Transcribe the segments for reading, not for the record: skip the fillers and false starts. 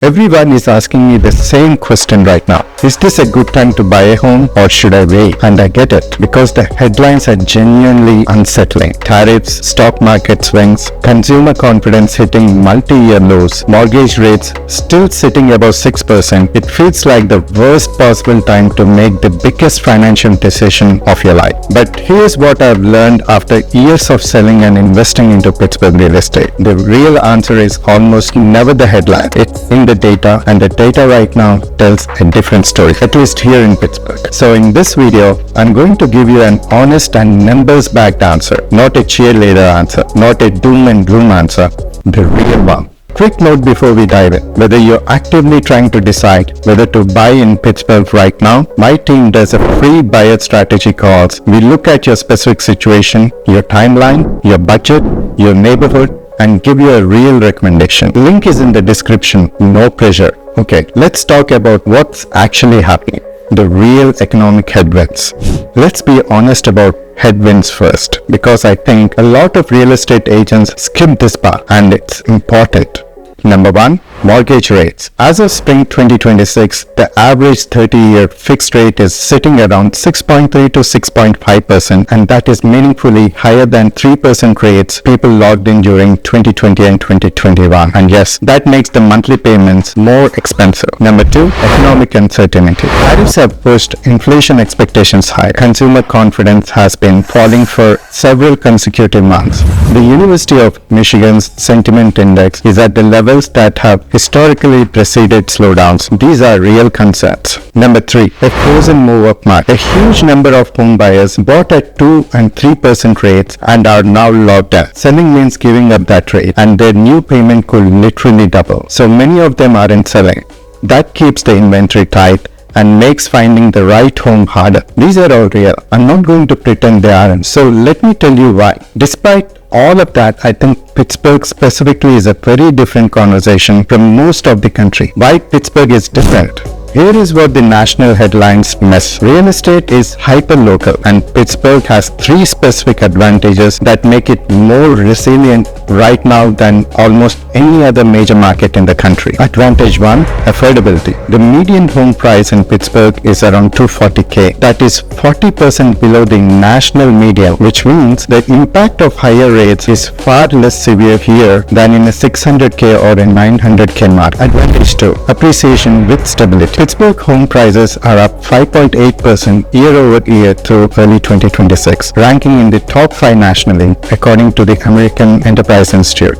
Everyone is asking me the same question right now. Is this a good time to buy a home or should I wait? And I get it because the headlines are genuinely unsettling. Tariffs, stock market swings, consumer confidence hitting multi-year lows, mortgage rates still sitting above 6%. It feels like the worst possible time to make the biggest financial decision of your life. But here's what I've learned after years of selling and investing into Pittsburgh real estate. The real answer is almost never the headline. It's in the data, and the data right now tells a different story, at least here in Pittsburgh. So in this video, I'm going to give you an honest and numbers-backed answer, not a cheerleader answer, not a doom and gloom answer, the real one. Quick note before we dive in, whether you're actively trying to decide whether to buy in Pittsburgh right now, my team does a free buyer strategy calls. We look at your specific situation, your timeline, your budget, your neighborhood, and give you a real recommendation. Link is in the description, no pressure. Okay, let's talk about what's actually happening. The real economic headwinds. Let's be honest about headwinds first, because I think a lot of real estate agents skip this part and it's important. Number one, mortgage rates. As of spring 2026, the average 30-year fixed rate is sitting around 6.3 to 6.5%, and that is meaningfully higher than 3% rates people logged in during 2020 and 2021. And yes, that makes the monthly payments more expensive. Number two, economic uncertainty. Tariffs have pushed inflation expectations high. Consumer confidence has been falling for several consecutive months. The University of Michigan's sentiment index is at the levels that have historically preceded slowdowns. These are real concerns. Number three, a frozen move-up market. A huge number of home buyers bought at 2 and 3% rates and are now locked in. Selling means giving up that rate, and their new payment could literally double. So many of them aren't selling. That keeps the inventory tight and makes finding the right home harder. These are all real. I'm not going to pretend they aren't. So let me tell you why. Despite all of that, I think Pittsburgh specifically is a very different conversation from most of the country. Why Pittsburgh is different? Here is what the national headlines miss. Real estate is hyper-local, and Pittsburgh has three specific advantages that make it more resilient right now than almost any other major market in the country. Advantage 1, affordability. The median home price in Pittsburgh is around $240,000. That is 40% below the national median, which means the impact of higher rates is far less severe here than in a $600,000 or a $900,000 mark. Advantage 2, appreciation with stability. Pittsburgh home prices are up 5.8% year over year through early 2026, ranking in the top 5 nationally, according to the American Enterprise Institute.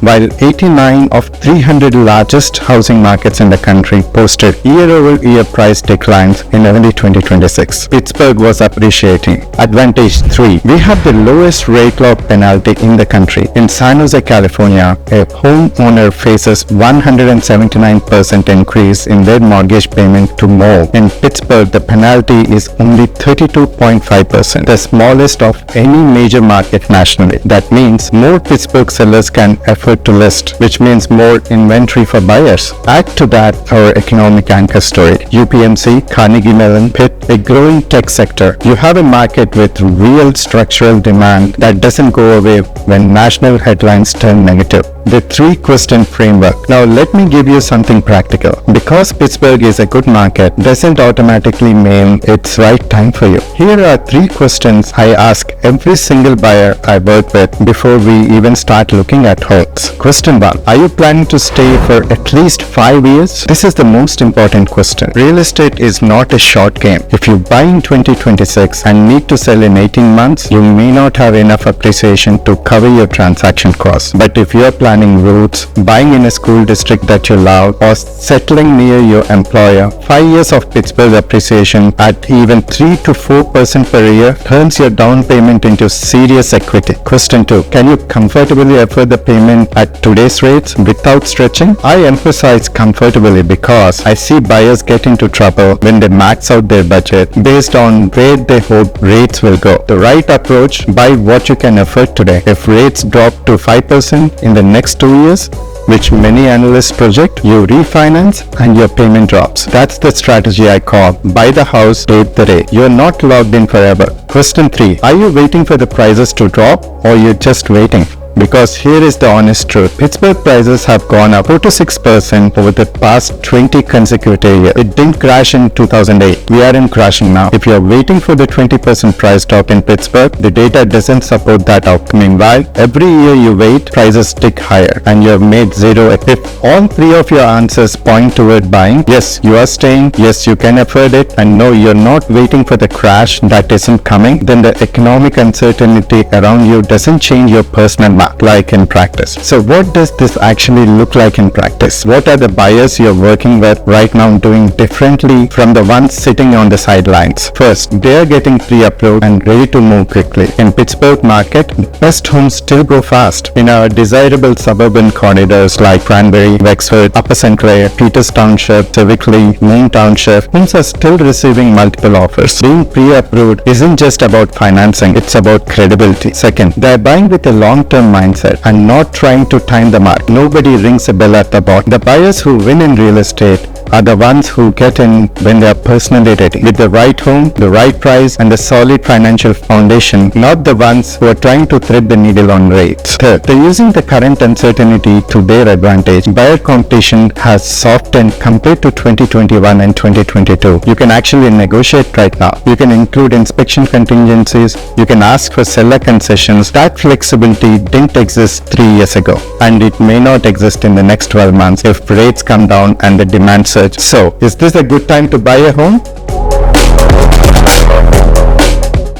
While 89 of 300 largest housing markets in the country posted year-over-year price declines in early 2026, Pittsburgh was appreciating. Advantage 3. We have the lowest rate lock penalty in the country. In San Jose, California, a homeowner faces 179% increase in their mortgage payment to move. In Pittsburgh, the penalty is only 32.5%, the smallest of any major market nationally. That means more Pittsburgh sellers can afford to list, which means more inventory for buyers. Add to that our economic anchor story. UPMC, Carnegie Mellon, Pitt, a growing tech sector. You have a market with real structural demand that doesn't go away when national headlines turn negative. The 3-question framework. Now let me give you something practical. Because Pittsburgh is a good market doesn't automatically mean it's right time for you. Here are 3 questions I ask every single buyer I work with before we even start looking at homes. Question 1. Are you planning to stay for at least 5 years? This is the most important question. Real estate is not a short game. If you buy in 2026 and need to sell in 18 months, you may not have enough appreciation to cover your transaction costs. But if you are planning routes, buying in a school district that you love, or settling near your employer, 5 years of Pittsburgh appreciation at even 3 to 4% per year turns your down payment into serious equity. Question 2. Can you comfortably afford the payment at today's rates without stretching? I emphasize comfortably because I see buyers get into trouble when they max out their budget based on where they hope rates will go. The right approach, buy what you can afford today. If rates drop to 5% in the next 2 years, which many analysts project, you refinance and your payment drops. That's the strategy I call buy the house, rate the rate. You're not locked in forever. Question 3. Are you waiting for the prices to drop or you're just waiting? Because here is the honest truth. Pittsburgh prices have gone up 4 to 6% over the past 20 consecutive years. It didn't crash in 2008. We aren't crashing now. If you're waiting for the 20% price drop in Pittsburgh, the data doesn't support that outcome. Meanwhile, every year you wait, prices tick higher and you have made zero. If all three of your answers point toward buying, yes, you are staying, yes, you can afford it, and no, you're not waiting for the crash that isn't coming, then the economic uncertainty around you doesn't change your personal mark like in practice. So what does this actually look like in practice? What are the buyers you're working with right now doing differently from the ones sitting on the sidelines? First, they're getting pre-approved and ready to move quickly. In Pittsburgh market, best homes still go fast. In our desirable suburban corridors like Cranberry, Wexford, Upper St. Clair, Peters Township, Civically, Main Township, homes are still receiving multiple offers. Being pre-approved isn't just about financing, it's about credibility. Second, they're buying with a long-term mindset and not trying to time the market. Nobody rings a bell at the bottom. The buyers who win in real estate are the ones who get in when they are personally ready, with the right home, the right price, and a solid financial foundation, not the ones who are trying to thread the needle on rates. Third, they're using the current uncertainty to their advantage. Buyer competition has softened compared to 2021 and 2022. You can actually negotiate right now. You can include inspection contingencies. You can ask for seller concessions. That flexibility didn't exist 3 years ago, and it may not exist in the next 12 months if rates come down and the demand surge. So, is this a good time to buy a home?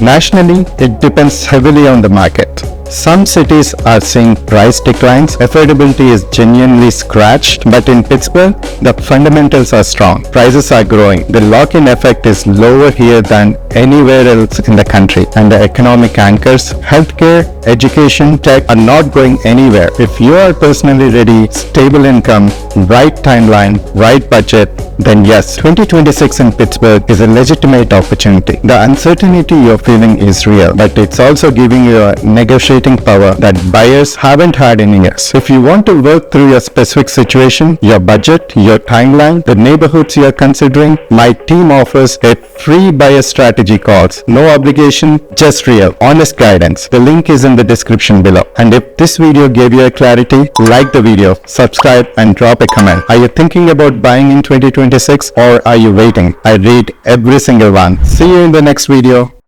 Nationally, it depends heavily on the market. Some cities are seeing price declines, affordability is genuinely scratched, but in Pittsburgh, the fundamentals are strong. Prices are growing. The lock-in effect is lower here than anywhere else in the country, and the economic anchors, healthcare, education, tech are not going anywhere. If you are personally ready, stable income, right timeline, right budget, then yes, 2026 in Pittsburgh is a legitimate opportunity. The uncertainty you're feeling is real, but it's also giving you a negotiating power that buyers haven't had in years. If you want to work through your specific situation, your budget, your timeline, the neighborhoods you're considering, my team offers a free buyer strategy calls. No obligation, just real, honest guidance. The link is in the description below. And if this video gave you a clarity, like the video, subscribe and drop a comment. Are you thinking about buying in 2026 or are you waiting? I read every single one. See you in the next video.